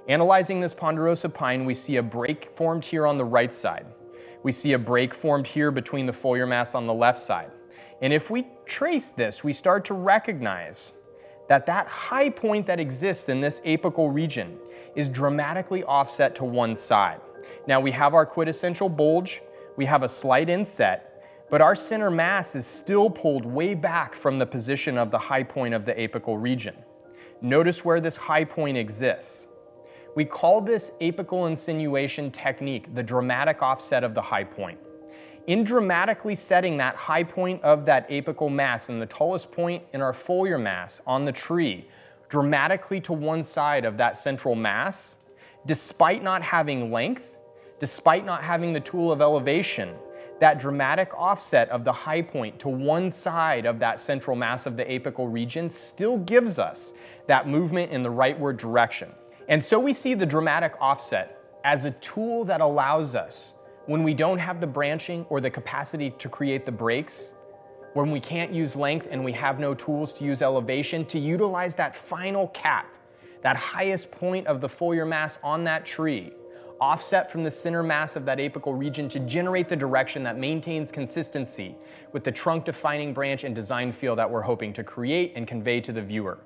Analyzing this ponderosa pine, we see a break formed here on the right side. We see a break formed here between the foliar mass on the left side. And if we trace this, we start to recognize that that high point that exists in this apical region is dramatically offset to one side. Now we have our quintessential bulge, we have a slight inset, but our center mass is still pulled way back from the position of the high point of the apical region. Notice where this high point exists. We call this apical insinuation technique the dramatic offset of the high point. In dramatically setting that high point of that apical mass and the tallest point in our foliar mass on the tree dramatically to one side of that central mass, despite not having length, despite not having the tool of elevation, that dramatic offset of the high point to one side of that central mass of the apical region still gives us that movement in the rightward direction. And so we see the dramatic offset as a tool that allows us, when we don't have the branching or the capacity to create the breaks, when we can't use length and we have no tools to use elevation, to utilize that final cap, that highest point of the foliar mass on that tree, offset from the center mass of that apical region to generate the direction that maintains consistency with the trunk defining branch and design feel that we're hoping to create and convey to the viewer.